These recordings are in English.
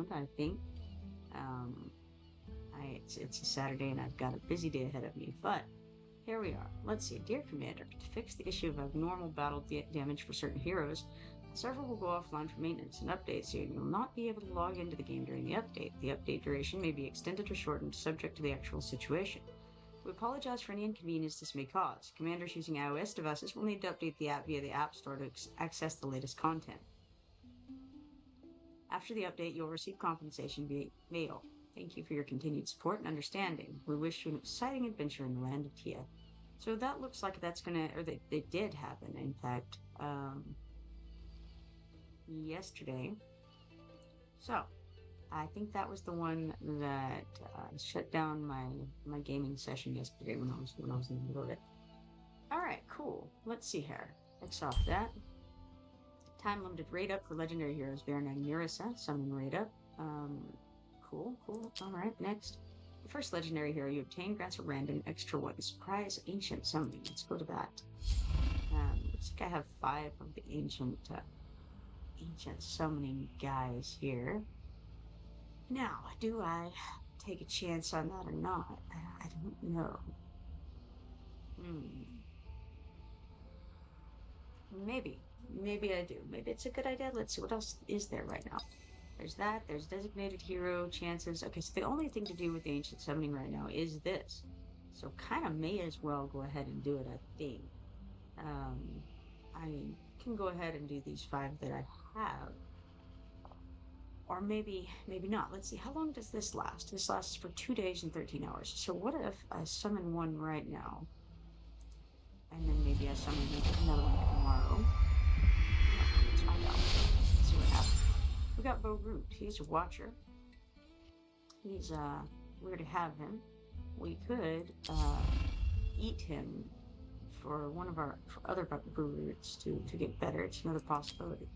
noob, I think. Um, it's a Saturday and I've got a busy day ahead of me, but here we are. Let's see. Dear Commander, to fix the issue of abnormal battle damage for certain heroes, the server will go offline for maintenance and updates, so you'll not be able to log into the game during the update. The update duration may be extended or shortened, subject to the actual situation. We apologize for any inconvenience this may cause. Commanders using iOS devices will need to update the app via the App Store to access the latest content. After the update, you'll receive compensation via mail. Thank you for your continued support and understanding. We wish you an exciting adventure in the land of Tia. So that looks like that's gonna, or they did happen, in fact, yesterday. So I think that was the one that shut down my gaming session yesterday when I was in the middle of it. All right, cool. Let's see here. X off that. Time limited raid up for legendary heroes Baron and Murisa. Summon raid up. Cool. All right, next. The first legendary hero you obtain grants a random extra one. Surprise ancient summoning. Let's go to that. Looks like I have 5 of the ancient summoning guys here. Now, do I take a chance on that or not? I don't know. Maybe I do. Maybe it's a good idea. Let's see what else is there right now. There's that. There's designated hero chances. Okay, so the only thing to do with the ancient summoning right now is this. So kind of may as well go ahead and do it, I think. I can go ahead and do these 5 that I have. Or maybe not. Let's see. How long does this last? This lasts for 2 days and 13 hours. So what if I summon one right now? And then maybe I summon another one tomorrow. Let's find out. Let's see what happens. We got Bo Root. He's a watcher. He's we're to have him. We could eat him for one of our other Bo Roots to get better. It's another possibility.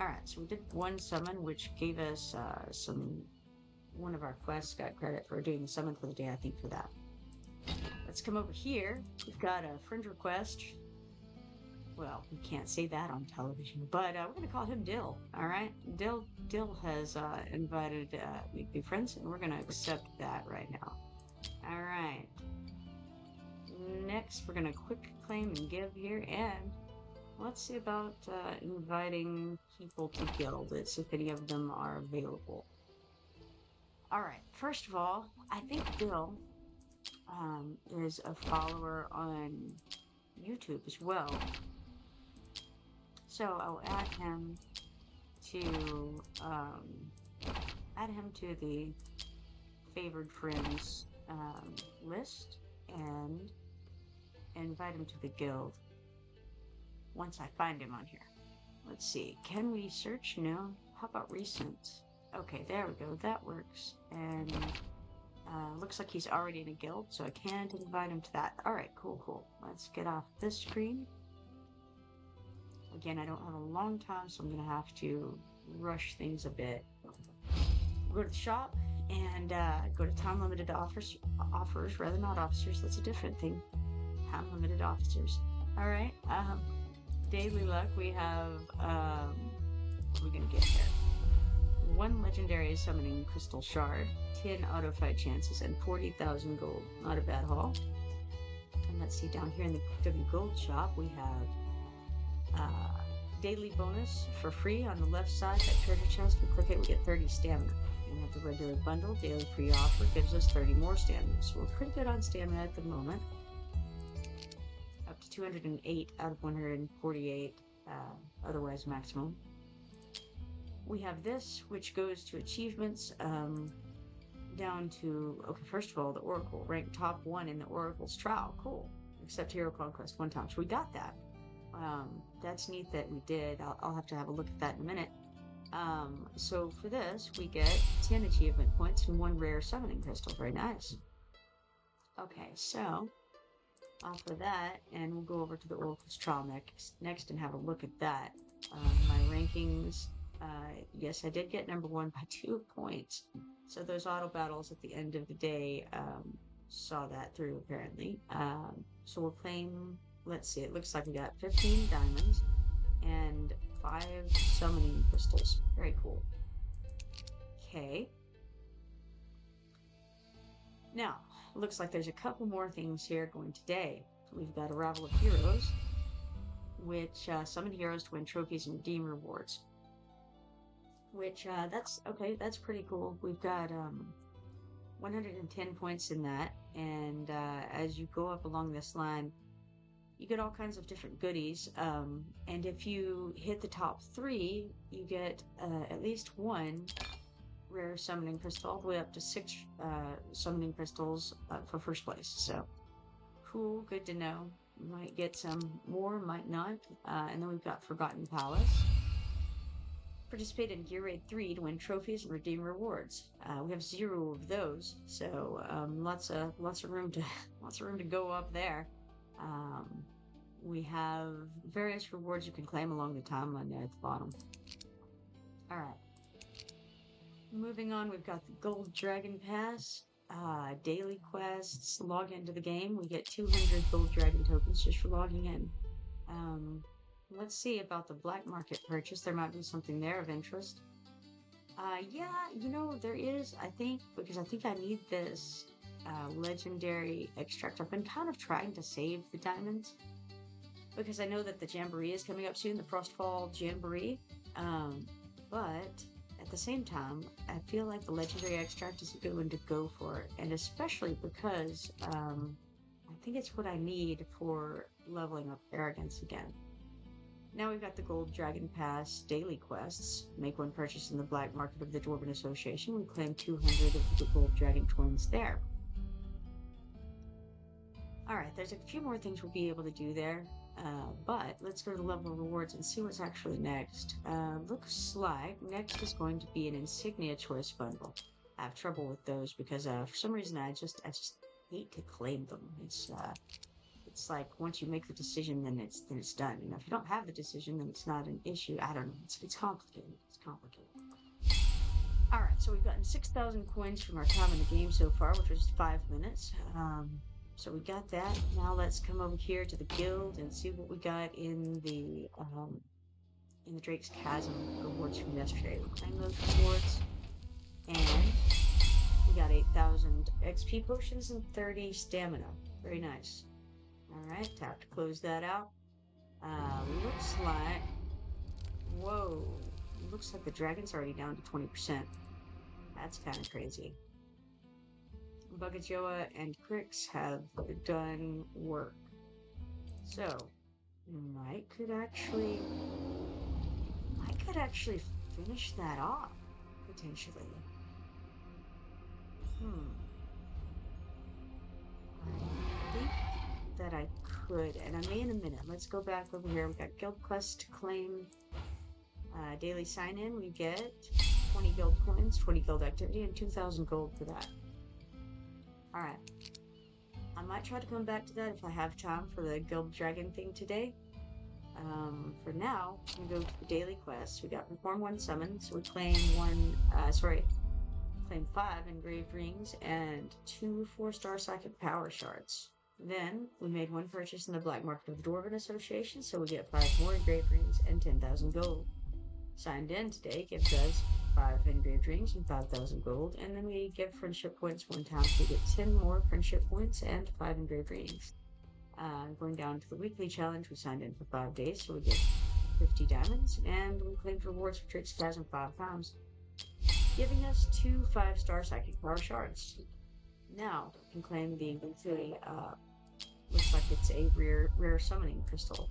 Alright, so we did one summon, which gave us one of our quests got credit for doing the summon for the day, I think, for that. Let's come over here. We've got a friend request. Well, we can't say that on television, but we're going to call him Dill. All right, Dill has invited me to be friends, and we're going to accept that right now. All right. Next, we're going to quick claim and give here, and let's see about inviting people to guild. Let's see if any of them are available. All right. First of all, I think Dill is a follower on YouTube as well. So I'll add him to the favored friends list and invite him to the guild once I find him on here. Let's see. Can we search? No. How about recent? Okay, there we go. That works. And looks like he's already in a guild, so I can't invite him to that. Alright, cool. Let's get off this screen. Again, I don't have a long time, so I'm going to have to rush things a bit. Go to the shop and go to time limited offers, rather not officers. That's a different thing. Time limited officers. Alright, daily luck, we have, what are we going to get here? 1 legendary summoning crystal shard, 10 auto fight chances, and 40,000 gold. Not a bad haul. And let's see, down here in the W Gold shop, we have daily bonus for free on the left side. That treasure chest, we click it, we get 30 stamina. We have the regular bundle, daily free offer, gives us 30 more stamina. So we're pretty good on stamina at the moment. Up to 208 out of 148, otherwise maximum. We have this, which goes to achievements, down to, okay, first of all, the Oracle, ranked top 1 in the Oracle's trial. Cool. Accept Hero Conquest 1 time. So we got that. That's neat that we did. I'll have to have a look at that in a minute. So for this, we get 10 achievement points and 1 rare summoning crystal. Very nice. Okay, so off of that, and we'll go over to the Oracle's trial next and have a look at that. My rankings. Yes, I did get number 1 by 2 points. So those auto battles at the end of the day saw that through, apparently. So we'll claim, let's see, it looks like we got 15 diamonds and 5 summoning crystals. Very cool. Okay. Now, looks like there's a couple more things here going today. We've got Arrival of Heroes, which summon heroes to win trophies and redeem rewards. Which, that's, okay, that's pretty cool. We've got 110 points in that, and as you go up along this line, you get all kinds of different goodies, and if you hit the top 3, you get at least 1 rare summoning crystal, all the way up to 6 summoning crystals for first place. So cool, good to know. Might get some more, might not. And then we've got Forgotten Palace. Participate in Gear Raid 3 to win trophies and redeem rewards. We have 0 of those, so lots of room to lots of room to go up there. We have various rewards you can claim along the timeline there at the bottom. All right. Moving on, we've got the Gold Dragon Pass, daily quests, log into the game. We get 200 Gold Dragon tokens just for logging in. Let's see about the black market purchase. There might be something there of interest. Yeah, you know, there is, I think, because I think I need this legendary extract. I've been kind of trying to save the diamonds because I know that the Jamboree is coming up soon, the Frost Fall Jamboree. But at the same time, I feel like the legendary extract is a good one to go for, and especially because I think it's what I need for leveling up arrogance again. Now we've got the Gold Dragon Pass daily quests. Make one purchase in the black market of the Dwarven Association. We claim 200 of the Gold Dragon twins there. Alright, there's a few more things we'll be able to do there, but let's go to the level of rewards and see what's actually next. Looks like next is going to be an Insignia Choice Bundle. I have trouble with those because for some reason I just hate to claim them. It's like once you make the decision, then it's done. You know, if you don't have the decision, then it's not an issue. I don't know. It's complicated. It's complicated. All right, so we've gotten 6,000 coins from our time in the game so far, which was 5 minutes. So we got that. Now let's come over here to the guild and see what we got in the Drake's Chasm rewards from yesterday. We'll claim those rewards, and we got 8,000 XP potions and 30 stamina. Very nice. Alright, tap to close that out. Looks like... Whoa. Looks like the dragon's already down to 20%. That's kind of crazy. Bugajoa and Crix have done work. So, I could actually finish that off, potentially. I think that I could, and I may in a minute. Let's go back over here. We've got guild quests to claim. Daily sign-in, we get 20 guild coins, 20 guild activity, and 2,000 gold for that. Alright. I might try to come back to that if I have time for the guild dragon thing today. For now, we go to the daily quests. We got perform 1 summon, so we claim claim 5 engraved rings and 2 4-star psychic power shards. Then, we made 1 purchase in the black market of the Dwarven Association, so we get 5 more engraved rings and 10,000 gold. Signed in today gives us 5 engraved rings and 5,000 gold, and then we give friendship points 1 time, so we get 10 more friendship points and 5 engraved rings. Going down to the weekly challenge, we signed in for 5 days, so we get 50 diamonds, and we claimed rewards for Drake's Chasm 5 times, giving us 2 5-star psychic power shards. Now, we can claim the looks like it's a rare summoning crystal,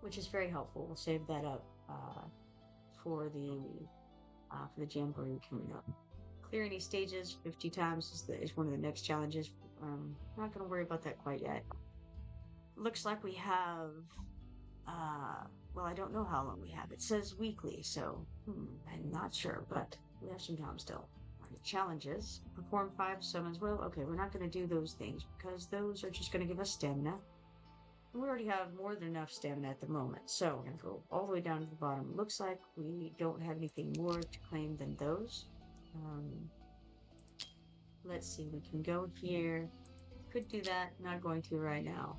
which is very helpful. We'll save that up for the Jamboree coming up. Clear any stages 50 times is one of the next challenges. Not going to worry about that quite yet. Looks like we have, well, I don't know how long we have. It says weekly, so I'm not sure, but we have some time still. Challenges. Perform 5 summons. Well, okay, we're not going to do those things because those are just going to give us stamina. We already have more than enough stamina at the moment, so we're going to go all the way down to the bottom. Looks like we don't have anything more to claim than those. Let's see, we can go here. Could do that, not going to right now.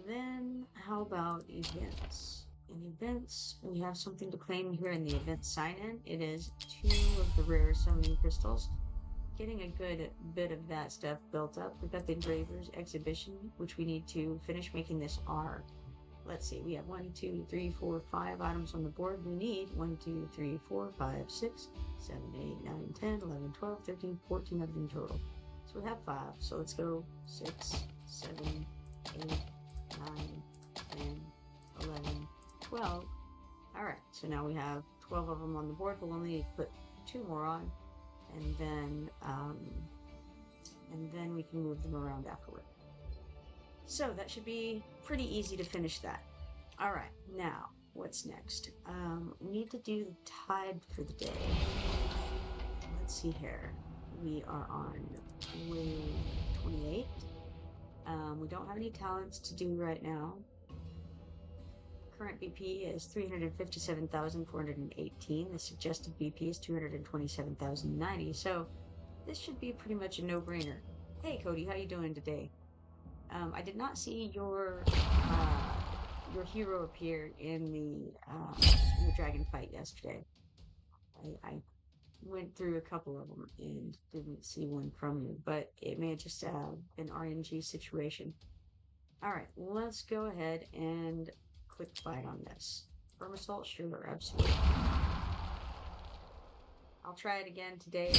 Then, how about events? In events, we have something to claim here in the event sign-in. It is 2 of the rare summoning crystals. Getting a good bit of that stuff built up. We've got the Engravers exhibition, which we need to finish making this R. Let's see, we have 1, 2, 3, 4, 5 items on the board. We need 1, 2, 3, 4, 5, 6, 7, 8, 9, 10, 11, 12, 13, 14 of them total. So we have 5. So let's go 6, 7, 8, 9, 10, 11, 12. All right, so now we have 12 of them on the board. We'll only need to put 2 more on, and then we can move them around afterward. So that should be pretty easy to finish that. All right, now what's next? We need to do the tide for the day. Let's see here. We are on wave 28. We don't have any talents to do right now. Current BP is 357,418. The suggested BP is 227,090. So this should be pretty much a no-brainer. Hey, Cody, how you doing today? I did not see your hero appear in the dragon fight yesterday. I went through a couple of them and didn't see one from you, but it may have just been RNG situation. All right, let's go ahead and click fight on this. Permasalt, sure, absolutely. I'll try it again today.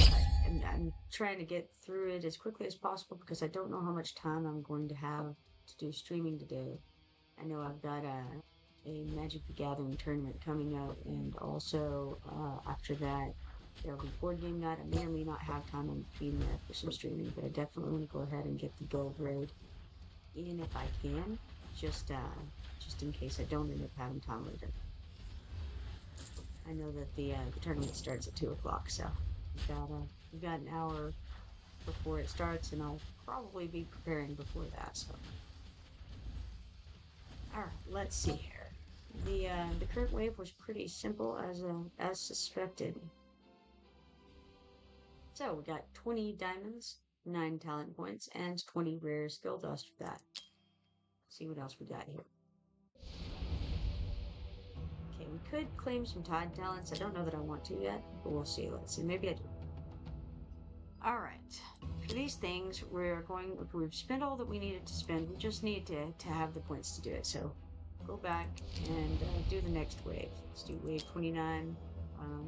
I'm trying to get through it as quickly as possible because I don't know how much time I'm going to have to do streaming today. I know I've got a Magic the Gathering tournament coming up, and also after that, there'll be board game night. I may or may not have time in between there for some streaming, but I definitely want to go ahead and get the gold raid in if I can, just in case I don't end up having time later. I know that the tournament starts at 2 o'clock, so we've got an hour before it starts, and I'll probably be preparing before that. So, all right, let's see here. The current wave was pretty simple as suspected. So we got 20 diamonds, 9 talent points, and 20 rare skill dust for that. Let's see what else we got here. Okay, we could claim some tide talents. I don't know that I want to yet, but we'll see. Let's see. Maybe I do. All right. For these things, we've spent all that we needed to spend. We just need to have the points to do it. So go back and do the next wave. Let's do wave 29.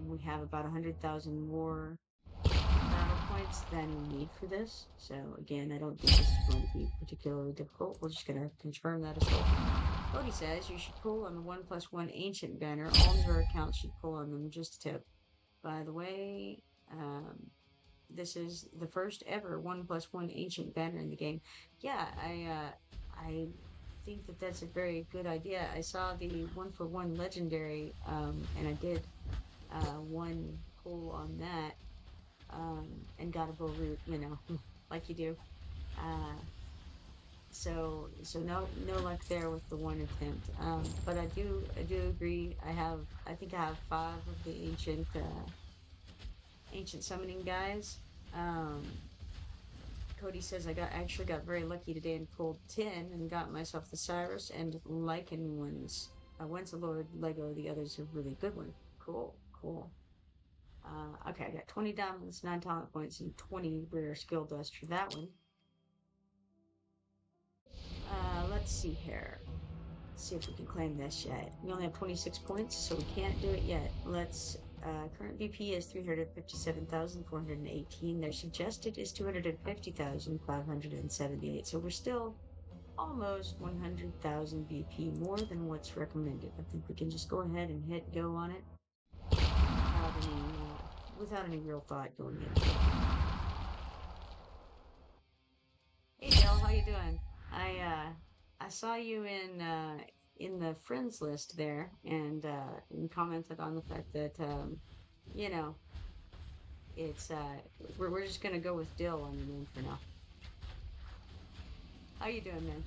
We have about 100,000 more battle points than we need for this. So again, I don't think this is going to be particularly difficult. We're just going to confirm that as well. Cody says you should pull on the 1+1 ancient banner. All your accounts should pull on them. Just a tip. By the way, this is the first ever 1+1 ancient banner in the game. Yeah, I think that that's a very good idea. I saw the 1-for-1 legendary, and I did one pull on that, and got a bow root, like you do. So no luck there with the one attempt. But I do agree. I think I have 5 of the ancient summoning guys. Cody says I actually got very lucky today and pulled 10 and got myself the Cyrus and Lycan ones. One's a Lord Lego, the other's a really good one. Cool. Okay, I got 20 diamonds, 9 talent points, and 20 rare skill dust for that one. Let's see here. Let's see if we can claim this yet. We only have 26 points, so we can't do it yet. Current BP is 357,418. Their suggested is 250,578. So we're still almost 100,000 BP more than what's recommended. I think we can just go ahead and hit go on it without any real thought going into it. Hey Dale, how you doing? I saw you in the friends list there, and commented on the fact that it's we're just gonna go with Dill on your name for now. How you doing, man?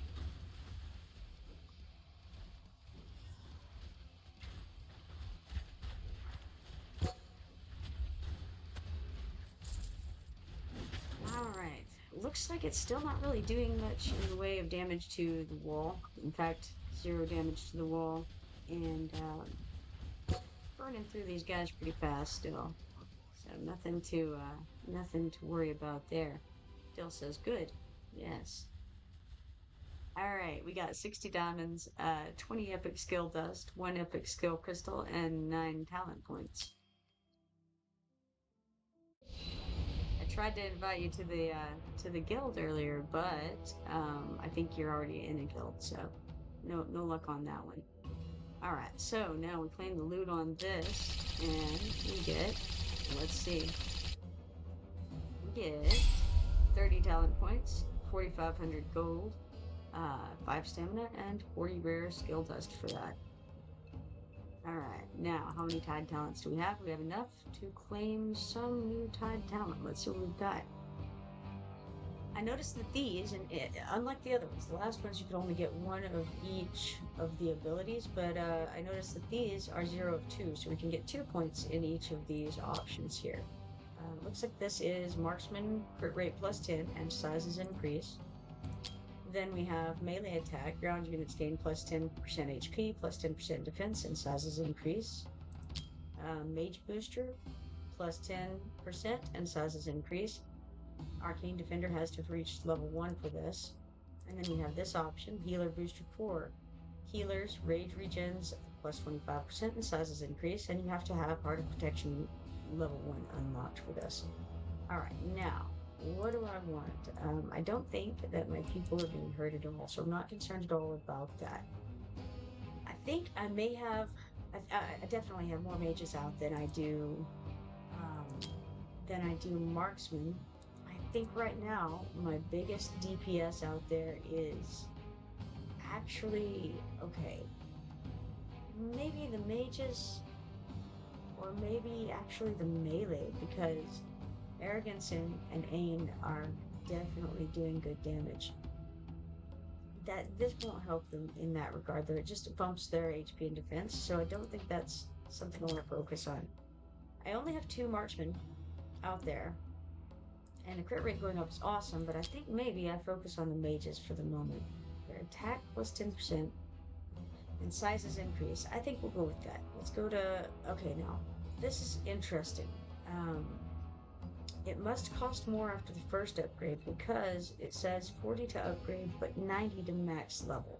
All right. Looks like it's still not really doing much in the way of damage to the wall. In fact, 0 damage to the wall. and burning through these guys pretty fast still. So nothing to worry about there. Still says good. Yes. All right, we got 60 diamonds, 20 epic skill dust, 1 epic skill crystal, and 9 talent points. I tried to invite you to the guild earlier, but I think you're already in a guild, so no luck on that one. All right, so now we claim the loot on this, and we get, let's see, we get 30 talent points, 4,500 gold, 5 stamina, and 40 rare skill dust for that. Alright, now how many tide talents do we have? We have enough to claim some new tide talent. Let's see what we've got. I noticed that these, and unlike the other ones, the last ones you could only get one of each of the abilities, but I noticed that these are 0 of 2, so we can get 2 points in each of these options here. Looks like this is marksman, crit rate plus 10, and sizes increase. Then we have melee attack, ground units gain plus 10% HP, plus 10% defense, and sizes increase. Mage booster, plus 10%, and sizes increase. Arcane defender has to have reached level 1 for this. And then we have this option, healer booster 4. Healers, rage regens, plus 25%, and sizes increase, and you have to have heart of protection level 1 unlocked for this. Alright, now, what do I want? I don't think that my people are being hurt at all, so I'm not concerned at all about that. I think I may have, I definitely have more mages out than I do marksmen. I think right now my biggest DPS out there is actually, okay, maybe the mages, or maybe actually the melee, because Arrogance and Ain are definitely doing good damage. This won't help them in that regard, though. It just bumps their HP and defense, so I don't think that's something I want to focus on. I only have 2 marksmen out there, and the crit rate going up is awesome, but I think maybe I focus on the mages for the moment. Their attack plus 10%, and sizes increase. I think we'll go with that. Let's go to, okay, now, this is interesting. It must cost more after the first upgrade because it says 40 to upgrade, but 90 to max level.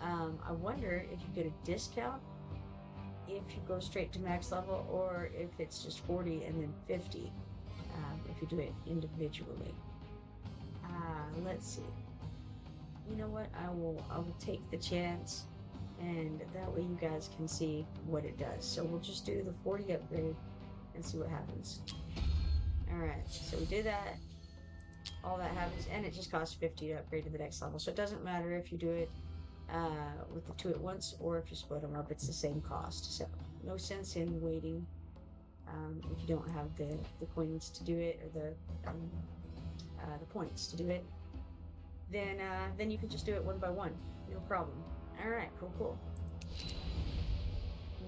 I wonder if you get a discount if you go straight to max level, or if it's just 40 and then 50 if you do it individually. Let's see. You know what? I will take the chance, and that way you guys can see what it does. So we'll just do the 40 upgrade and see what happens. Alright, so we do that, all that happens, and it just costs 50 to upgrade to the next level, so it doesn't matter if you do it with the 2 at once, or if you split them up, it's the same cost, so no sense in waiting if you don't have the coins to do it, or the points to do it, then you can just do it one by one, no problem. Alright, cool.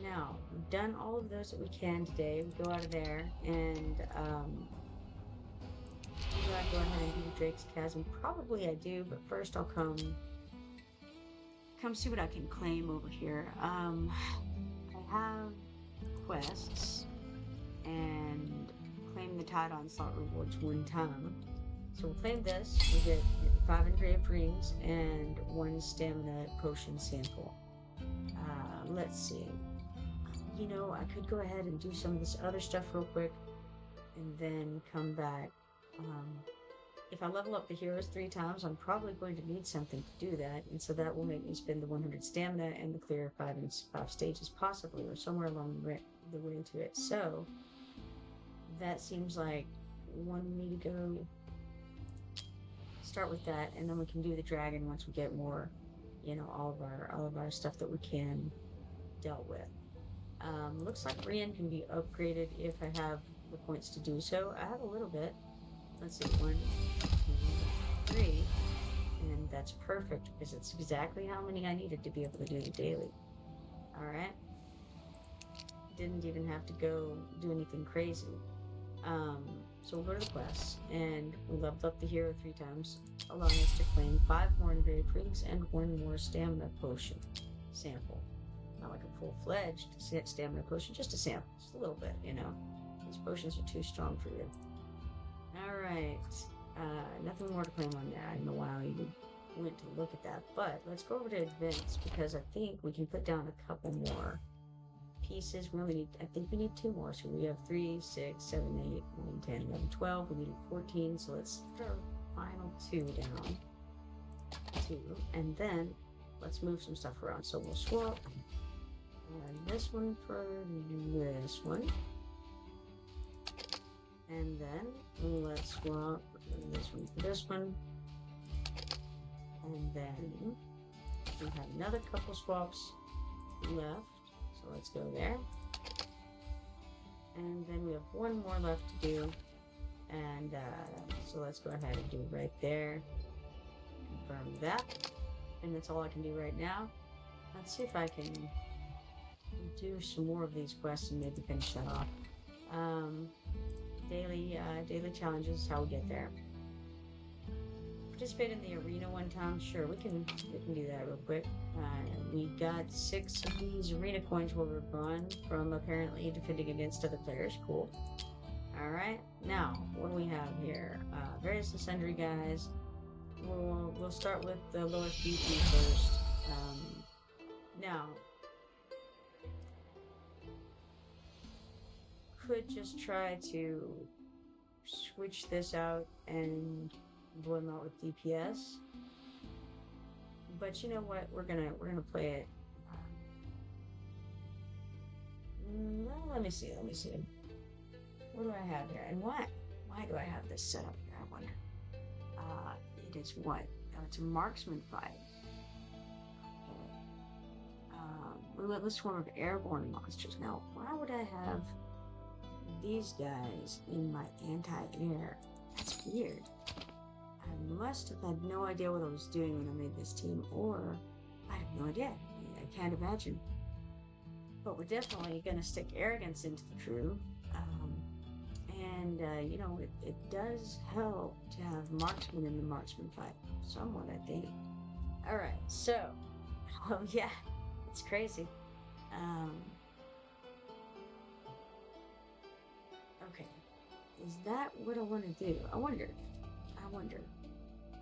Now, we've done all of those that we can today. We go out of there, and do I go ahead and do the Drake's Chasm? Probably I do, but first I'll come see what I can claim over here. I have quests, and claim the Tide Onslaught rewards 1 time. So we'll claim this. We get 5 engraved rings and 1 stamina potion sample. Let's see. You know, I could go ahead and do some of this other stuff real quick and then come back. If I level up the heroes 3 times, I'm probably going to need something to do that, and so that will make me spend the 100 stamina and the clear 5 stages possibly, or somewhere along the way to it. So that seems like one we need to go start with that, and then we can do the dragon once we get more, you know, all of our stuff that we can dealt with. Looks like Rian can be upgraded if I have the points to do so. I have a little bit. Let's see, 1, 2, 3, and that's perfect because it's exactly how many I needed to be able to do the daily. Alright. Didn't even have to go do anything crazy. So we'll go to the quests, and we leveled up the hero 3 times, allowing us to claim 5 more engraved rings and 1 more stamina potion sample. not like a full-fledged stamina potion, just a sample, just a little bit, you know. These potions are too strong for you. Alright, nothing more to claim on there. I don't know why I even went to look at that, but let's go over to events, because I think we can put down a couple more pieces. We only need, I think we need 2 more, so we have 3, 6, 7, 8, 9, 10, 11, 12, we need 14, so let's put our final 2 down, 2, and then let's move some stuff around. So we'll swap this one for this one, and then let's swap this one for this one, and then we have another couple swaps left, so let's go there, and then we have 1 more left to do, and so let's go ahead and do it right there, confirm that, and that's all I can do right now. Let's see if I can do some more of these quests and maybe finish that off. Daily challenges, how we get there. Participate in the arena one time. Sure, we can do that real quick. We got 6 of these arena coins where we're gone from apparently defending against other players. Cool. Alright, now what do we have here? Various and sundry guys. We'll start with the lowest BP first. Now, could just try to switch this out and blow them out with DPS, but you know what? We're gonna play it. Well, let me see. What do I have here, and why do I have this set up here? I wonder. It is what? Oh, it's a marksman fight. Relentless swarm of airborne monsters. Now, why would I have these guys in my anti-air? That's weird. I must have had no idea what I was doing when I made this team, or I have no idea. I can't imagine. But we're definitely going to stick arrogance into the crew. You know, it does help to have marksman in the marksman fight. Somewhat, I think. Alright, so, oh yeah, it's crazy. Okay, is that what I want to do? I wonder.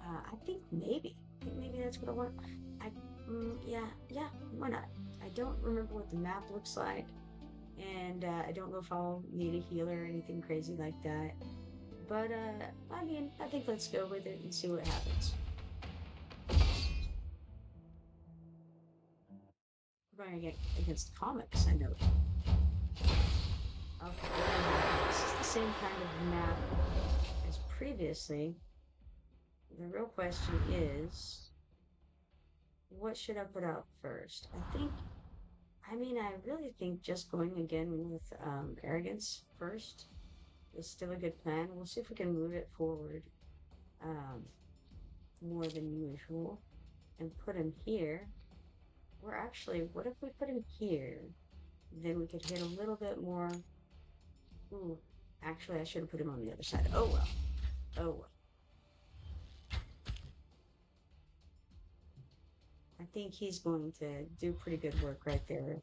I think maybe that's what I want. Yeah, why not? I don't remember what the map looks like, and I don't know if I'll need a healer or anything crazy like that. But, I mean, I think let's go with it and see what happens. We're going against comics, I know. Okay, this is the same kind of map as previously. The real question is, what should I put out first? I really think just going again with arrogance first is still a good plan. We'll see if we can move it forward more than usual and put him here. Or actually, what if we put him here? Then we could hit a little bit more. Ooh, actually, I should have put him on the other side. Oh well. I think he's going to do pretty good work right there.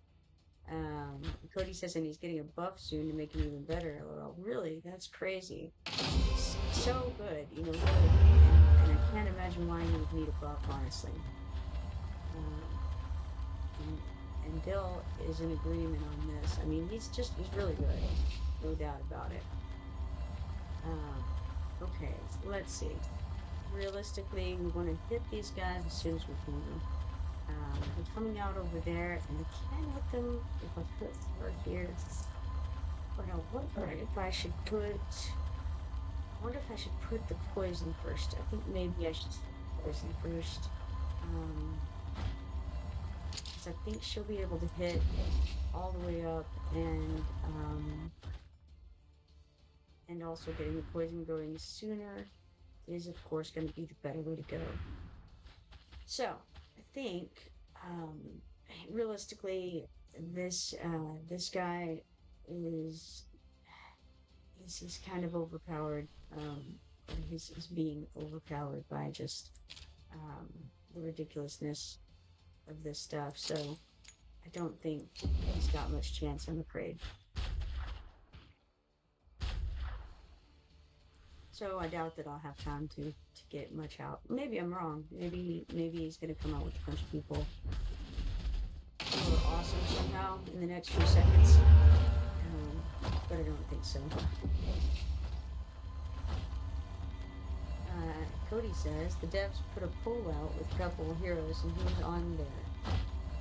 Cody says, and he's getting a buff soon to make him even better. Well, really, that's crazy. It's so good, you know, really. And I can't imagine why he would need a buff, honestly. And Dill is in agreement on this. I mean, he's really good. No doubt about it. Okay, let's see. Realistically, we want to hit these guys as soon as we can. They're coming out over there, and I can hit them if I put her here. But I wonder if I should put the poison first. I think maybe I should put poison first. Because I think she'll be able to hit all the way up, and also getting the poison going sooner is, of course, going to be the better way to go. So, I think, realistically, this guy is he's kind of overpowered. He's being overpowered by just the ridiculousness of this stuff. So, I don't think he's got much chance, I'm afraid. So I doubt that I'll have time to get much out. Maybe I'm wrong. Maybe he's gonna come out with a bunch of people who are awesome somehow in the next few seconds. But I don't think so. Cody says the devs put a poll out with a couple of heroes and he was on there.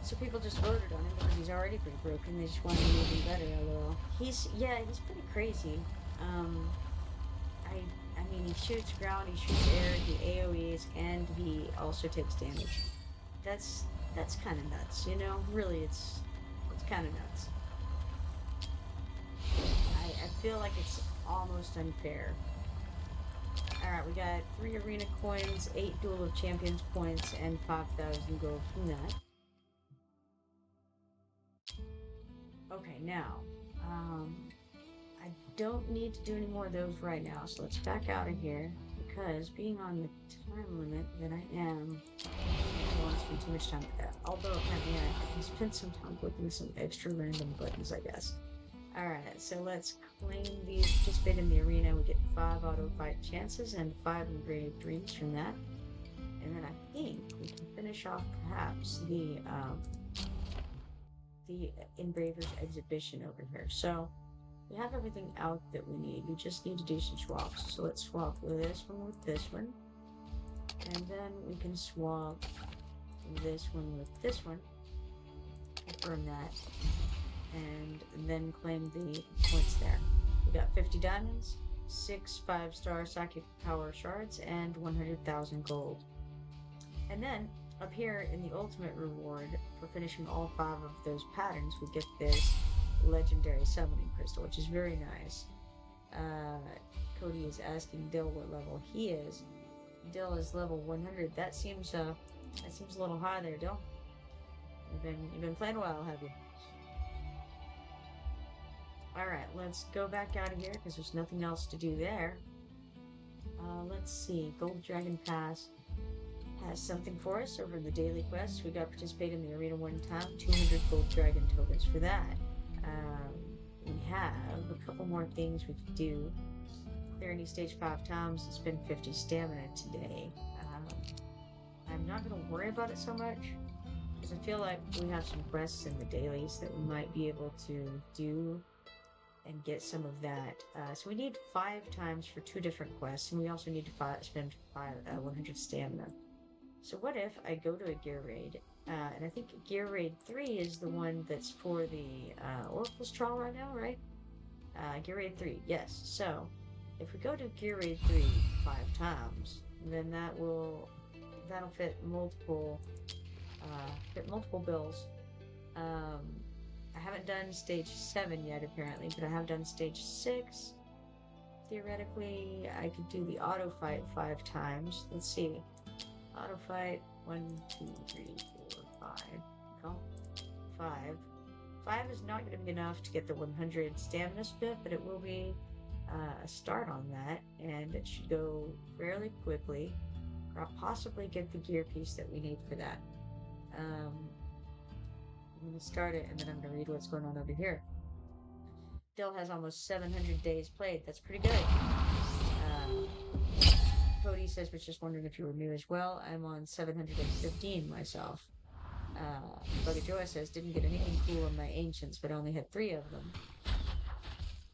So people just voted on him because he's already pretty broken. They just want him even better, lol. He's pretty crazy. I mean, he shoots ground, he shoots air, he AoEs, and he also takes damage. That's kind of nuts, you know? Really, it's kind of nuts. I feel like it's almost unfair. Alright, we got 3 arena coins, 8 Duel of Champions points, and 5,000 gold from that. Okay, now, I don't need to do any more of those right now, so let's back out of here, because being on the time limit that I am, I don't want to spend too much time with that. Although, apparently, I can spend some time clicking some extra random buttons, I guess. Alright, so let's claim these, participate in the arena. We get 5 auto fight chances and 5 engraved dreams from that. And then I think we can finish off perhaps the engraver's exhibition over here. So we have everything out that we need. We just need to do some swaps. So let's swap this one with this one. And then we can swap this one with this one. Confirm that. And then claim the points there. We got 50 diamonds, 6 5-star psychic power shards, and 100,000 gold. And then up here in the ultimate reward for finishing all 5 of those patterns, we get this legendary summoning crystal, which is very nice. Cody is asking Dill what level he is. Dill is level 100. That seems a little high there, Dill. You've been playing a while, have you? Alright, let's go back out of here because there's nothing else to do there. Let's see. Gold Dragon Pass has something for us over in the daily quest. We got to participate in the arena one time. 200 Gold Dragon tokens for that. We have a couple more things we could do. Clear any stage 5 times and spend 50 stamina today. I'm not going to worry about it so much because I feel like we have some quests in the dailies that we might be able to do and get some of that. So we need 5 times for 2 different quests, and we also need to spend 100 stamina. So what if I go to a gear raid, and I think gear raid 3 is the one that's for the Oracle's Trial right now, right? Gear raid 3, yes. So if we go to gear raid 3 5 times, then that'll fit multiple bills. I haven't done stage 7 yet, apparently, but I have done stage 6. Theoretically, I could do the auto fight 5 times. Let's see. Auto fight 1, 2, 3, 4, 5. No, 5. 5 is not going to be enough to get the 100 stamina spit, but it will be a start on that, and it should go fairly quickly. Or I'll possibly get the gear piece that we need for that. I'm going to start it, and then I'm going to read what's going on over here. Dill has almost 700 days played. That's pretty good. Cody says, was just wondering if you were new as well. I'm on 715 myself. Buggy Joy says, didn't get anything cool in my ancients, but only had 3 of them.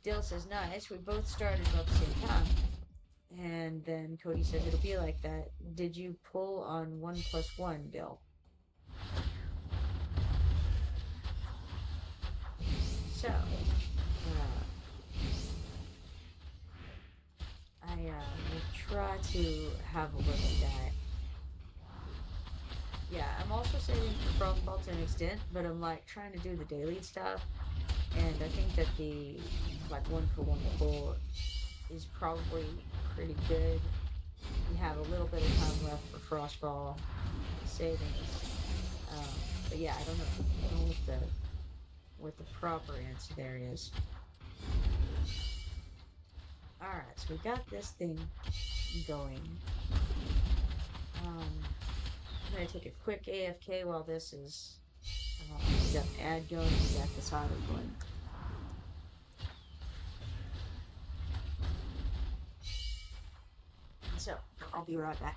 Dill says, nice. We both started about the same time. And then Cody says, it'll be like that. Did you pull on 1+1, Dill? So, I will try to have a look at that. Yeah, I'm also saving for Frost Fall to an extent, but I'm like trying to do the daily stuff, and I think that the like 1-for-1 pull is probably pretty good. We have a little bit of time left for Frost Fall savings, but yeah, I don't know what the proper answer there is. Alright, so we got this thing going. I'm going to take a quick AFK while this is We got the ad going, we got the silent going. So, I'll be right back.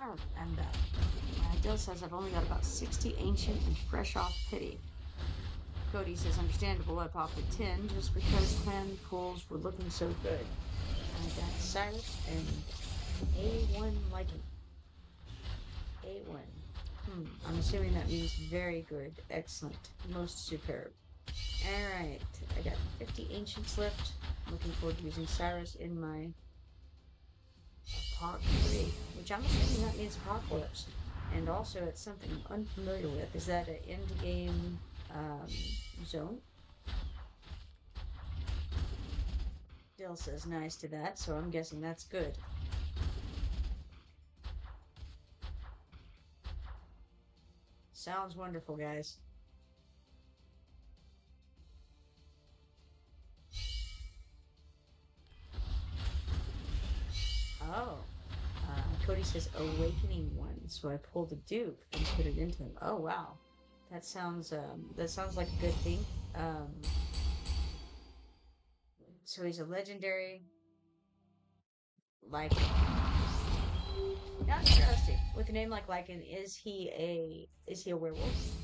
Oh, and Dill says I've only got about 60 ancient and fresh off pity. Cody says understandable, I popped a 10 just because clan pulls were looking so good. I got Cyrus and A1 liking. A1. I'm assuming that means very good, excellent, most superb. Alright, I got 50 ancients left. Looking forward to using Cyrus in my Apoc 3, which I'm assuming that means Apocalypse. And also it's something I'm unfamiliar with. Is that an end game zone? Dill says nice to that, so I'm guessing that's good. Sounds wonderful, guys. Oh. Cody says awakening one, so I pulled a dupe and put it into him. Oh wow. That sounds like a good thing. So he's a legendary Lycan. Now interesting. With a name like Lycan, is he a werewolf?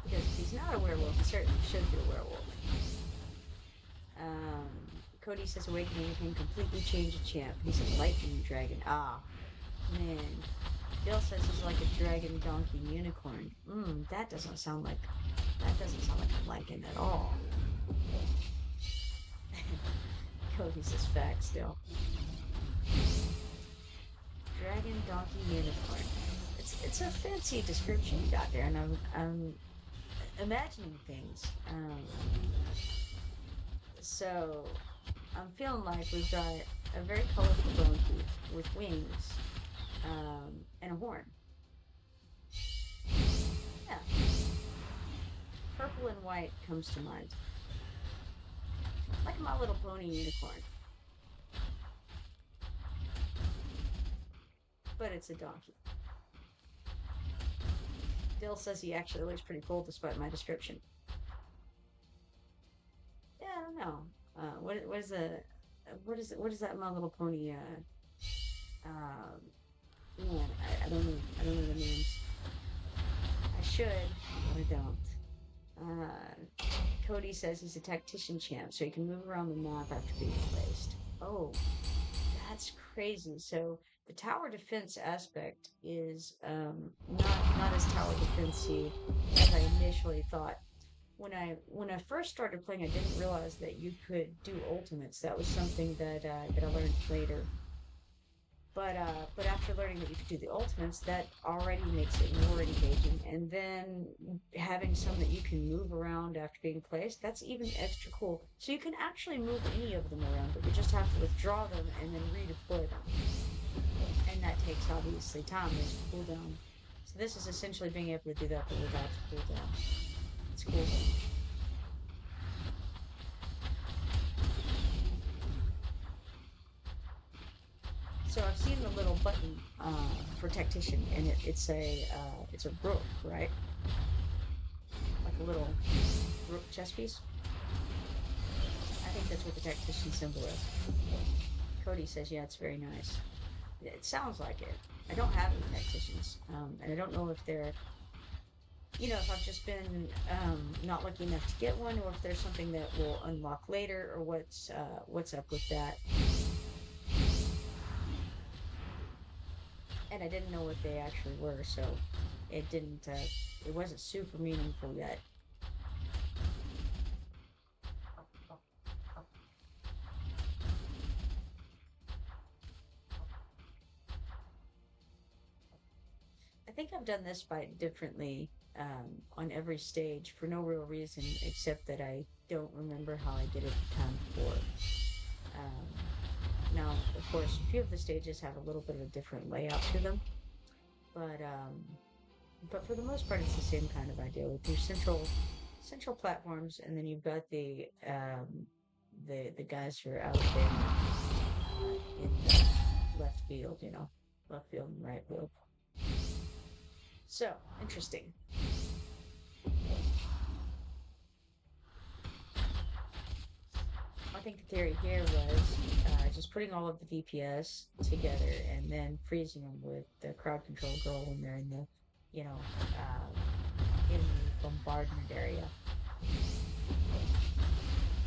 Because if he's not a werewolf, he certainly should be a werewolf. Cody says awakening can completely change a champ. He's a lightning dragon. Ah, man. Bill says he's like a dragon, donkey, unicorn. That doesn't sound like a Lycan at all. Cody says facts still. Dragon, donkey, unicorn. It's a fancy description you got there, and I'm imagining things. So I'm feeling like we've got a very colorful donkey with wings, and a horn. Yeah. Purple and white comes to mind. Like My Little Pony unicorn. But it's a donkey. Dill says he actually looks pretty cool despite my description. Yeah, I don't know. What is that My Little Pony? Man, I don't know. I don't know the names. I should, but I don't. Cody says he's a tactician champ, so he can move around the map after being placed. Oh, that's crazy. So the tower defense aspect is not as tower defensey as I initially thought. When I first started playing, I didn't realize that you could do ultimates. That was something that I learned later. But after learning that you could do the ultimates, that already makes it more engaging. And then having some that you can move around after being placed, that's even extra cool. So you can actually move any of them around, but you just have to withdraw them and then redeploy them. And that takes obviously time. There's a cooldown. So So this is essentially being able to do that, but without the cooldown. It's cool. So I've seen the little button for tactician, and it's a rook, right? Like a little rook chess piece. I think that's what the tactician symbol is. Cody says, yeah, it's very nice. It sounds like it. I don't have any tacticians, and I don't know if they're, if I've just been not lucky enough to get one, or if there's something that will unlock later, or what's up with that. And I didn't know what they actually were, so it didn't. It wasn't super meaningful yet. I think I've done this fight differently on every stage for no real reason except that I don't remember how I did it the time before. Now, of course, a few of the stages have a little bit of a different layout to them, but for the most part, it's the same kind of idea with your central platforms, and then you've got the guys who are out there in the left field, left field and right field. So interesting. I think the theory here was just putting all of the DPS together and then freezing them with the crowd control girl when they're in the, in the bombardment area.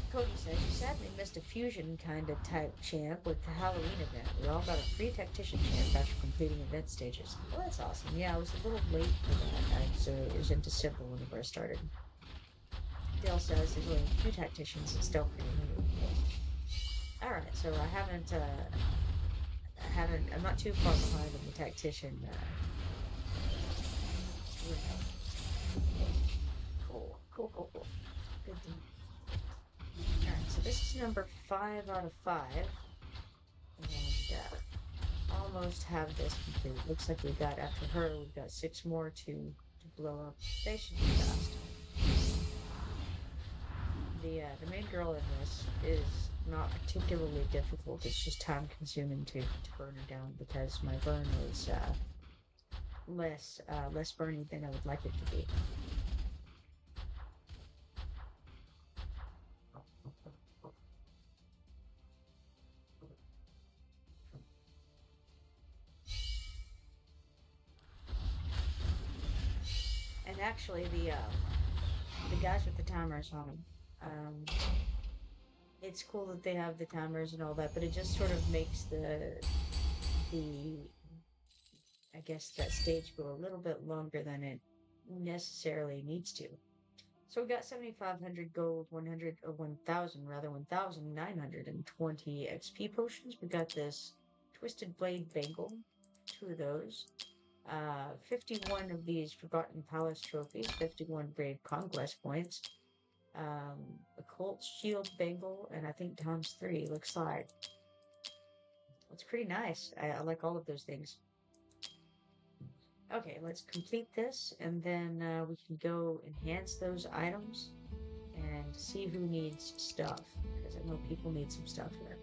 Cody says, you sadly missed a fusion kind of type champ with the Halloween event. We all got a free tactician champ after completing event stages. Well, that's awesome. Yeah, I was a little late for that. It was in December when it first started. Dale says there's only a few tacticians and still pretty new. Alright, so I'm not too far behind in the tactician. Cool. Good thing. Alright, so this is number 5 out of 5. And almost have this complete. Looks like we've got, after her, we've got 6 more to blow up. They should be fast. The main girl in this is not particularly difficult. It's just time consuming to burn her down because my burn is less burning than I would like it to be. And actually, the guys with the timers on them, it's cool that they have the timers and all that, but it just sort of makes the I guess that stage go a little bit longer than it necessarily needs to. So we got 7,500 gold, 1,920 XP potions. We got this Twisted Blade Bangle, 2 of those. 51 of these Forgotten Palace trophies, 51 Brave Conquest points. Occult Shield Bangle, and I think times 3 looks like. It's pretty nice. I like all of those things. Okay, let's complete this, and then we can go enhance those items and see who needs stuff, because I know people need some stuff here.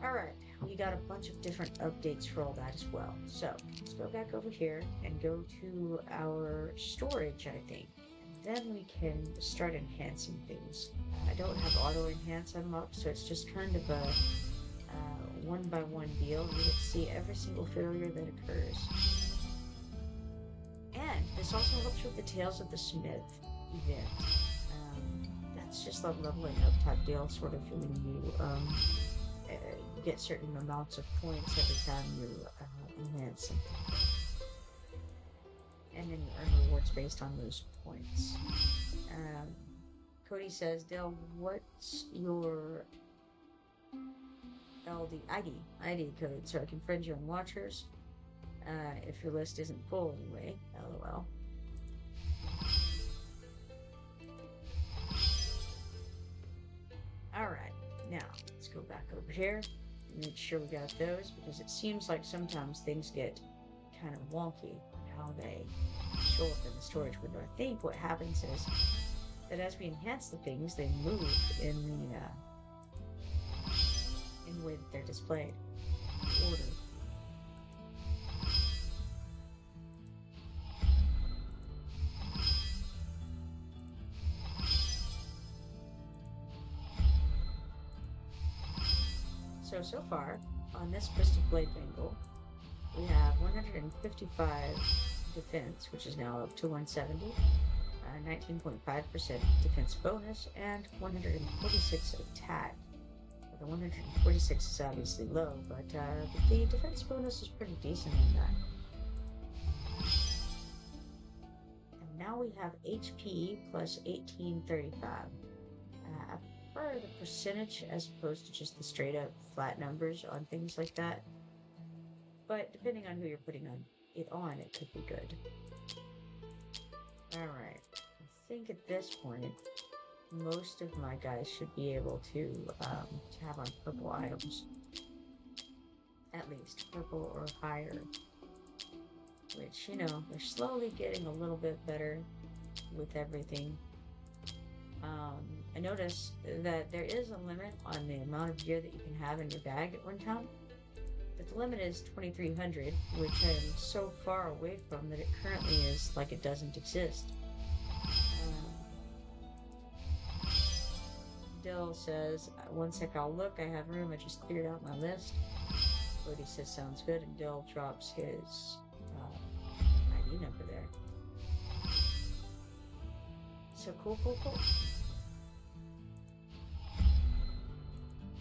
Alright, we got a bunch of different updates for all that as well. So, let's go back over here and go to our storage, I think. And then we can start enhancing things. I don't have auto enhance unlocked, so it's just kind of a one-by-one deal. You get to see every single failure that occurs. And this also helps with the Tales of the Smith event. That's just like leveling up type deal, sort of when you get certain amounts of points every time you enhance something. And then you earn rewards based on those points. Cody says, Dale, what's your ID code so I can friend you on Watchers? If your list isn't full anyway, lol. Alright, now let's go back over here and make sure we got those, because it seems like sometimes things get kind of wonky on how how they show up in the storage window. I think what happens is that as we enhance the things, they move in the way that they're displayed. Order. So far, on this Crystal Blade Bangle, we have 155 defense, which is now up to 170, 19.5% defense bonus, and 146 attack. The 146 is obviously low, but the defense bonus is pretty decent in that. And now we have HP plus 1835. I prefer the percentage as opposed to just the straight up flat numbers on things like that. But depending on who you're putting it on, it could be good. Alright, I think at this point, most of my guys should be able to have on purple items. At least purple or higher. Which, you know, they're slowly getting a little bit better with everything. I noticed that there is a limit on the amount of gear that you can have in your bag at one time. But the limit is 2,300, which I'm so far away from that it currently is like it doesn't exist. Dill says, one sec, I'll look, I have room, I just cleared out my list. Cody says, sounds good, and Dill drops his ID number there. So cool.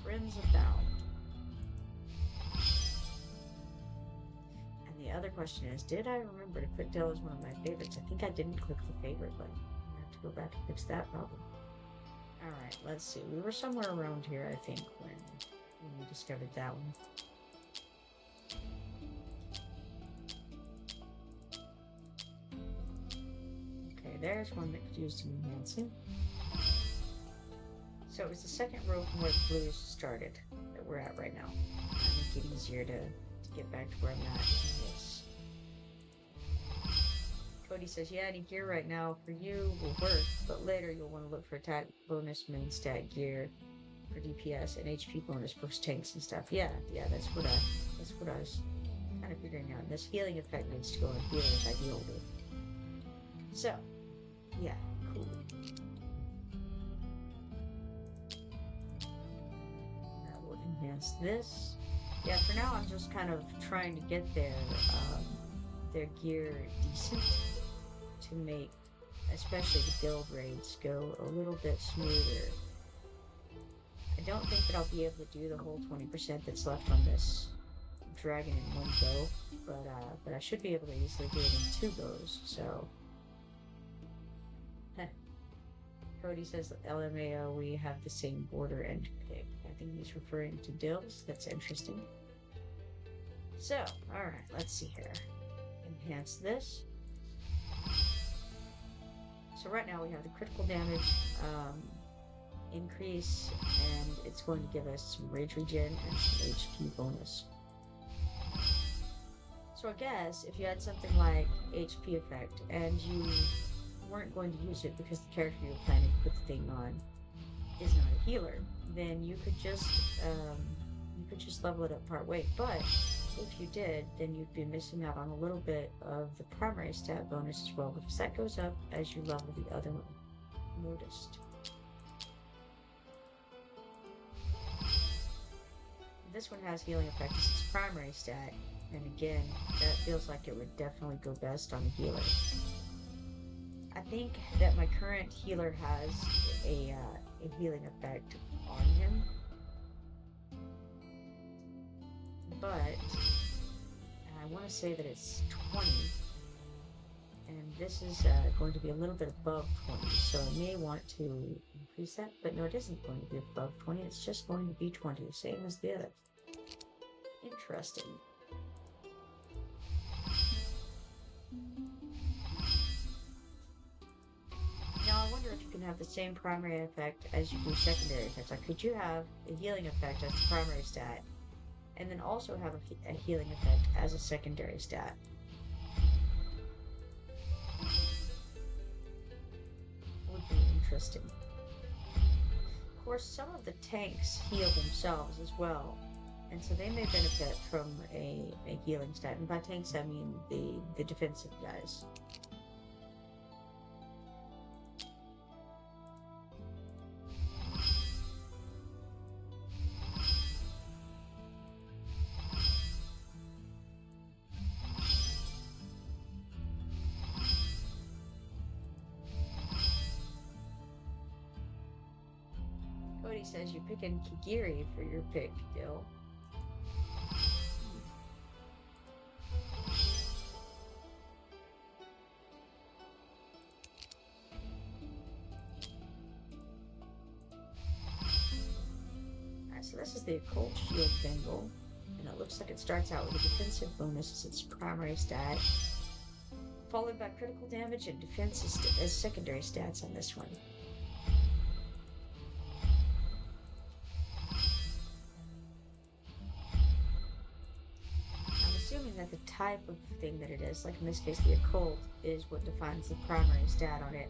Friends abound. And the other question is, did I remember to put Dill as one of my favorites? I think I didn't click the favorite button. I have to go back and fix that problem. Alright, let's see. We were somewhere around here, I think, when we discovered that one. Okay, there's one that could use some enhancing. So it was the second row from where the blues started that we're at right now. Make it easier to get back to where I'm at in this. Cody says, yeah, any gear right now for you will work, but later you'll want to look for attack bonus main stat gear for DPS and HP bonus post tanks and stuff. Yeah, that's what I was kind of figuring out. And this healing effect needs to go on healers ideally. So, yeah, cool. That will enhance this. Yeah, for now I'm just kind of trying to get their gear decent to make, especially the build raids, go a little bit smoother. I don't think that I'll be able to do the whole 20% that's left on this dragon in one go, but I should be able to easily do it in 2 goes, so. Cody says, LMAO, we have the same border and pick. I think he's referring to Dills. That's interesting. So, alright, let's see here. Enhance this. So right now we have the critical damage increase, and it's going to give us some rage regen and some HP bonus. So I guess if you had something like HP effect and you weren't going to use it because the character you're planning to put the thing on is not a healer, then you could just level it up part way. But if you did, then you'd be missing out on a little bit of the primary stat bonus as well, because that goes up as you level the other one. Noticed. This one has healing effect as its primary stat, and again, that feels like it would definitely go best on a healer. I think that my current healer has a healing effect on him, but I want to say that it's 20, and this is going to be a little bit above 20, so I may want to increase that, but no, it isn't going to be above 20, it's just going to be 20, same as the other. Interesting. Now I wonder if you can have the same primary effect as you do secondary effects. Like, could you have a healing effect as the primary stat, and then also have a healing effect as a secondary stat? interesting. Of course, some of the tanks heal themselves as well, and so they may benefit from a healing stat. And by tanks, I mean the defensive guys. Cody says you pick in Kigiri for your pick, Dill. Alright, so this is the Occult Shield Bangle, and it looks like it starts out with a defensive bonus as its primary stat, followed by critical damage and defense as secondary stats on this one. That the type of thing that it is, like in this case the occult, is what defines the primary stat on it,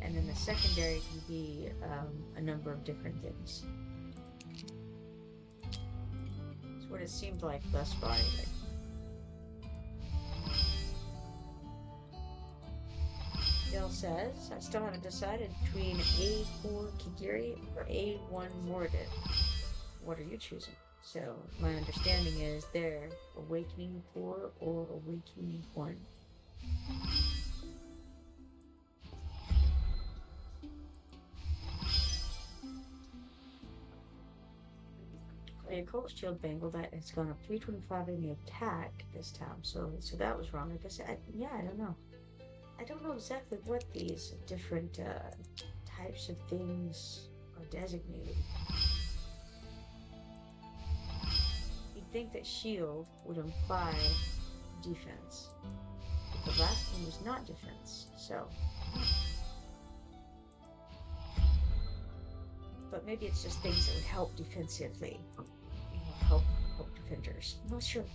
and then the secondary can be a number of different things. It's what it seemed like thus far anyway. Dale says, I still haven't decided between A4 Kigiri or A1 Mordit. What are you choosing? So, my understanding is they're Awakening 4 or Awakening 1. The Occult Shield Bangle, that has gone up 325 in the attack this time, so that was wrong. I guess, I don't know. I don't know exactly what these different types of things are designated. Think that shield would imply defense, but the last one was not defense, so but maybe it's just things that would help defensively, help defenders. I'm not sure.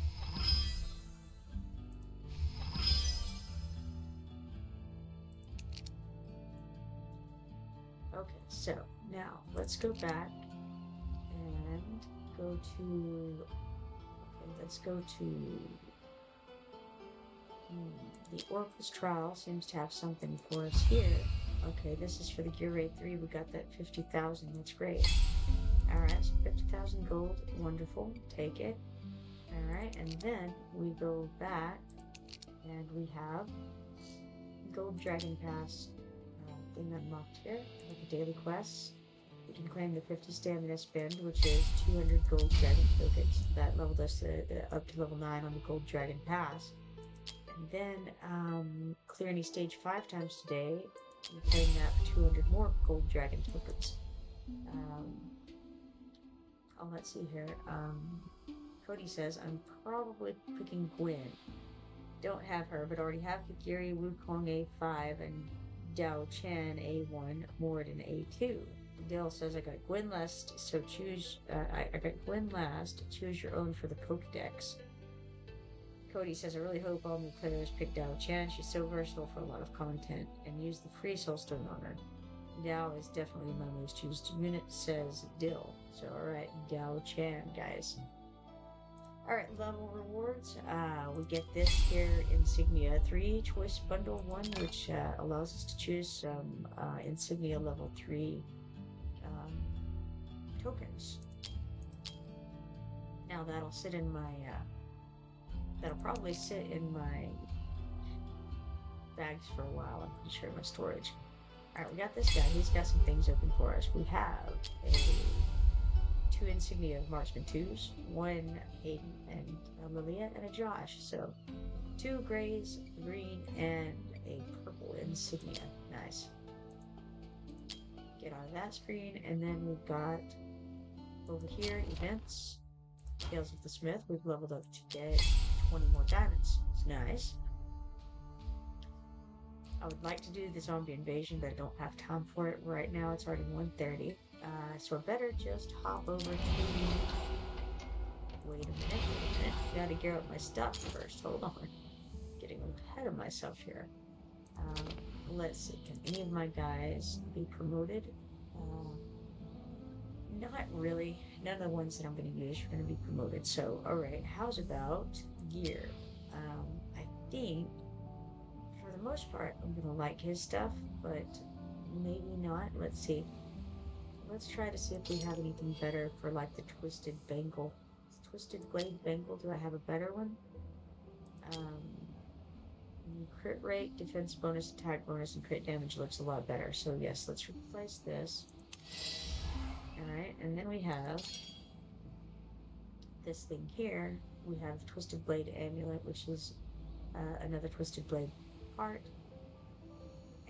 Okay, so now let's go back and go to let's go to the Oracle's Trial. Seems to have something for us here. Okay, this is for the Gear Rate 3. We got that 50,000. That's great. Alright, so 50,000 gold. Wonderful. Take it. Alright, and then we go back and we have Gold Dragon Pass thing unlocked here. Like the daily quests. We can claim the 50 stamina spend, which is 200 gold dragon tokens. That leveled us up to level 9 on the Gold Dragon Pass. And then clear any stage 5 times today, and claim that for 200 more gold dragon tokens. Let's see here. Cody says, I'm probably picking Gwen. Don't have her, but already have Kigiri, Wukong A5, and Dao Chen A1, Morden A2. Dale says, I got Gwen last, so choose, I got Gwen last, choose your own for the Pokedex. Cody says, I really hope all new players pick Dao Chen. She's so versatile for a lot of content, and use the free Soulstone on her. Dao is definitely my most used unit, says Dill. So, alright, Dao Chen, guys. Alright, level rewards. We get this here, Insignia 3 Choice Bundle 1, which allows us to choose some Insignia level 3 tokens. Now that'll sit in my that'll probably sit in my bags for a while. I'm pretty sure in my storage. Alright, we got this guy. He's got some things open for us. We have 2 Insignia Marksman 2s, 1 Hayden and a Lilia, and a Josh. So 2 grays, green, and a purple Insignia. Nice. Get out of that screen, and then we've got over here, events, Tales of the Smith. We've leveled up to get 20 more diamonds. It's nice. I would like to do the zombie invasion, but I don't have time for it right now. It's already 1:30. So I better just hop over to... Wait a minute. Gotta gear up my stuff first. Hold on. Getting ahead of myself here. let's see, can any of my guys be promoted? Not really. None of the ones that I'm going to use are going to be promoted. So, all right, how's about gear? I think for the most part, I'm going to like his stuff, but maybe not. Let's see. Let's try to see if we have anything better for like the twisted bangle. Twisted blade bangle. Do I have a better one? Um, Crit rate, defense bonus, attack bonus, and crit damage looks a lot better. So yes, let's replace this. All right, and then we have this thing here. We have Twisted Blade Amulet, which is another Twisted Blade part.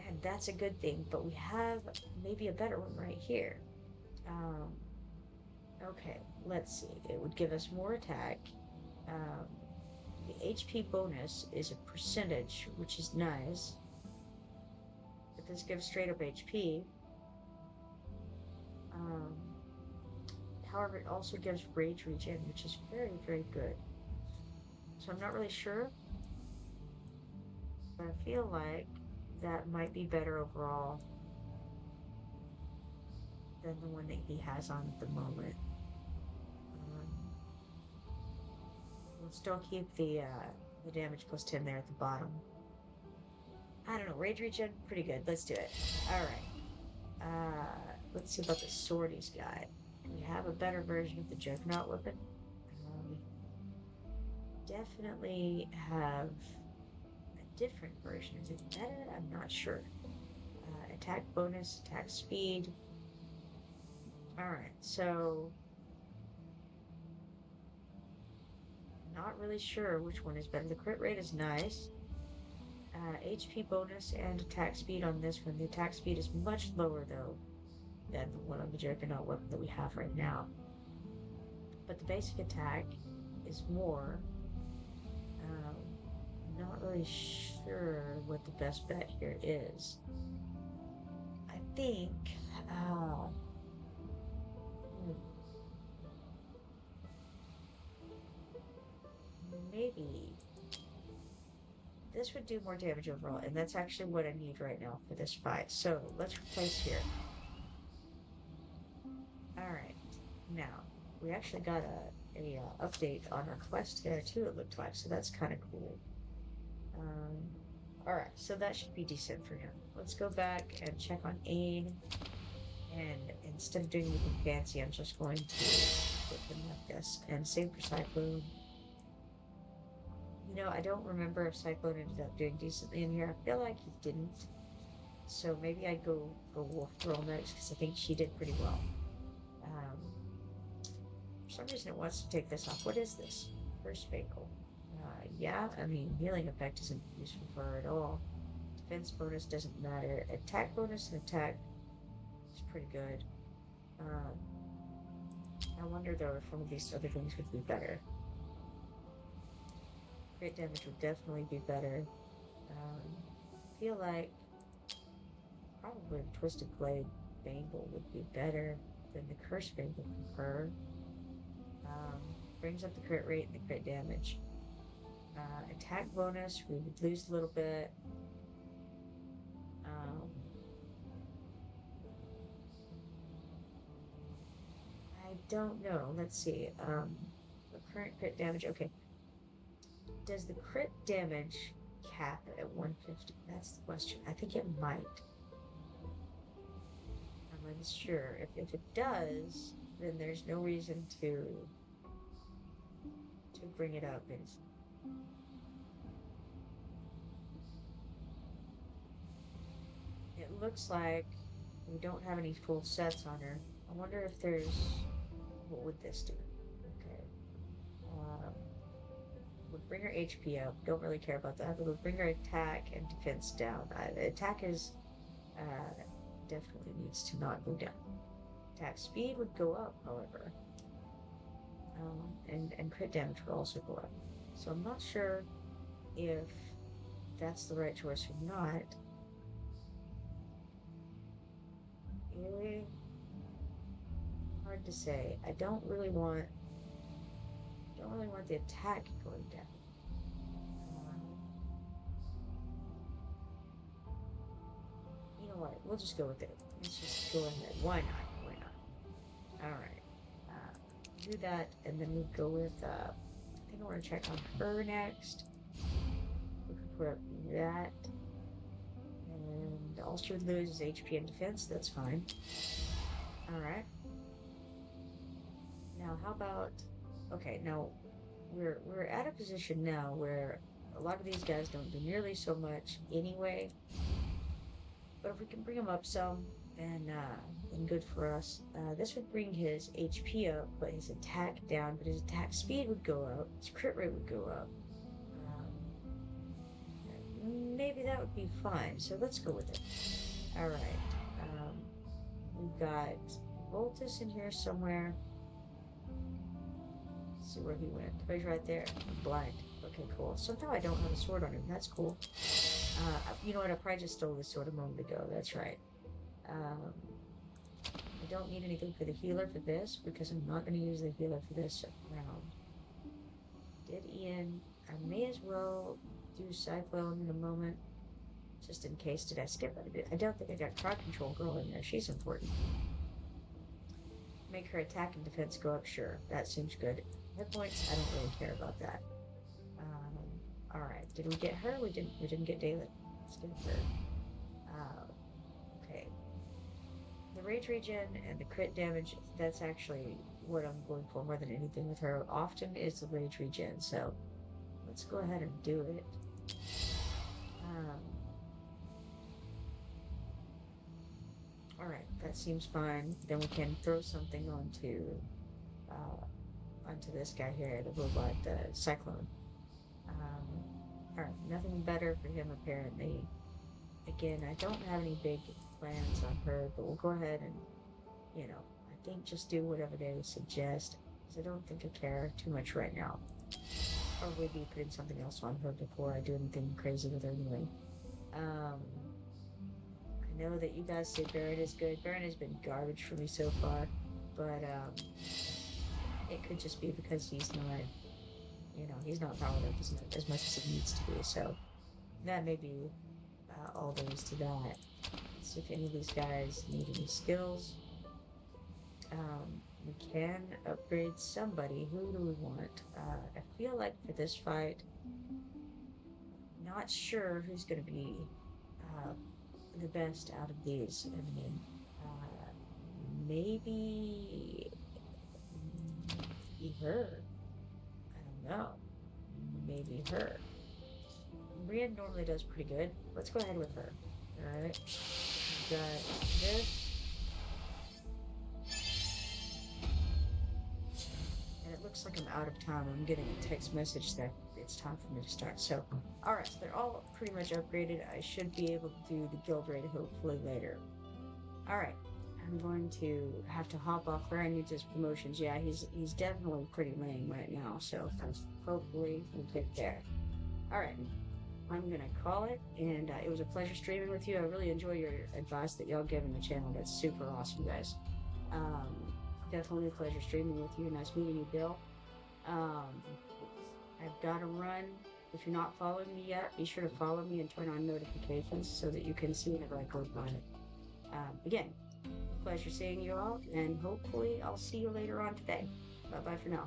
And that's a good thing, but we have maybe a better one right here. Um, okay, let's see. It would give us more attack. Um, the HP bonus is a percentage, which is nice. But this gives straight up HP. Um, however, it also gives rage regen, which is very, very good. So I'm not really sure, but I feel like that might be better overall than the one that he has on at the moment. Um, we'll still keep the damage plus 10 there at the bottom. I don't know, rage regen, pretty good. Let's do it. All right. Let's see about the sorties guy. Do we have a better version of the Juggernaut weapon? We definitely have a different version. Is it better? I'm not sure. Attack bonus, attack speed. All right, so not really sure which one is better. The crit rate is nice. HP bonus and attack speed on this one. The attack speed is much lower though than the one on the Juggernaut weapon that we have right now. But the basic attack is more. Um, not really sure what the best bet here is. I think. Maybe this would do more damage overall, and that's actually what I need right now for this fight. So let's replace here. All right, now we actually got a update on our quest there too. It looked like, so that's kind of cool. All right, so that should be decent for him. Let's go back and check on aid, and instead of doing anything fancy, I'm just going to put him like this. And same for Cyclone. You know, I don't remember if Cyclone ended up doing decently in here. I feel like he didn't. So maybe I go for Wolf Girl next because I think she did pretty well. For some reason it wants to take this off. What is this? First Bangle. Yeah, I mean, healing effect isn't useful for her at all. Defense bonus doesn't matter. Attack bonus and attack is pretty good. I wonder though if one of these other things would be better. Crit damage would definitely be better. I feel like probably the Twisted Blade Bangle would be better than the Curse Bangle from her. Brings up the crit rate and the crit damage. Attack bonus, we would lose a little bit. I don't know. Let's see. The current crit damage. Okay. Does the crit damage cap at 150? That's the question. I think it might. I'm unsure. If it does, then there's no reason to bring it up. It looks like we don't have any full sets on her. I wonder if there's. What would this do? Okay. Would bring her HP up. Don't really care about that. But would bring her attack and defense down. Attack is definitely needs to not go down. Attack speed would go up, however. And crit damage would also go up. So I'm not sure if that's the right choice or not. Really hard to say. I don't really want the attack going down. we'll just go with it. Let's just go ahead. Why not? Why not? All right. Do that, and then we go with. I think I want to check on her next. We can put up that, and all she would lose is HP and defense. That's fine. All right. Now, how about? Okay, now we're at a position now where a lot of these guys don't do nearly so much anyway. But if we can bring him up some, then good for us. This would bring his HP up, but his attack down. But his attack speed would go up. His crit rate would go up. Maybe that would be fine. So let's go with it. All right. We've got Voltus in here somewhere. Let's see where he went. Oh, he's right there. I'm blind. Okay, cool. Somehow I don't have a sword on him. That's cool. You know what? I probably just stole this sword a moment ago. That's right. I don't need anything for the healer for this because I'm not going to use the healer for this round. Did Ian? I may as well do Cyclone in a moment, just in case. Did I skip it? I don't think I got crowd control girl in there. She's important. Make her attack and defense go up. Sure, that seems good. Hit points. I don't really care about that. All right. Did we get her? We didn't. We didn't get David. Let's get her. Okay. The rage regen and the crit damage. That's actually what I'm going for more than anything with her. Often is the rage regen. So let's go ahead and do it. All right. That seems fine. Then we can throw something onto this guy here, the robot, the Cyclone. All right, nothing better for him apparently. Again, I don't have any big plans on her, but we'll go ahead and, I think just do whatever they suggest, because I don't think I care too much right now. Or maybe putting something else on her before I do anything crazy with her anyway. I know that you guys say Baron is good. Baron has been garbage for me so far, but it could just be because he's not powered up as much as he needs to be. So that may be all there is to that. Let's see if any of these guys need any skills. We can upgrade somebody. Who do we want? I feel like for this fight, not sure who's going to be the best out of these. I mean, maybe her. I don't know. Maybe her. Brienne normally does pretty good. Let's go ahead with her. Alright. We've got this. And it looks like I'm out of time. I'm getting a text message that it's time for me to start. So, alright, so they're all pretty much upgraded. I should be able to do the guild raid hopefully later. Alright. I'm going to have to hop off where I need his promotions. Yeah, he's definitely pretty lame right now, so hopefully we'll get there. Alright, I'm gonna call it, and it was a pleasure streaming with you. I really enjoy your advice that y'all give in the channel. That's super awesome, guys. Definitely a pleasure streaming with you. Nice meeting you, Bill. I've got to run. If you're not following me yet, be sure to follow me and turn on notifications so that you can see whenever I go on it. Again, pleasure seeing you all, and hopefully I'll see you later on today. Bye-bye for now.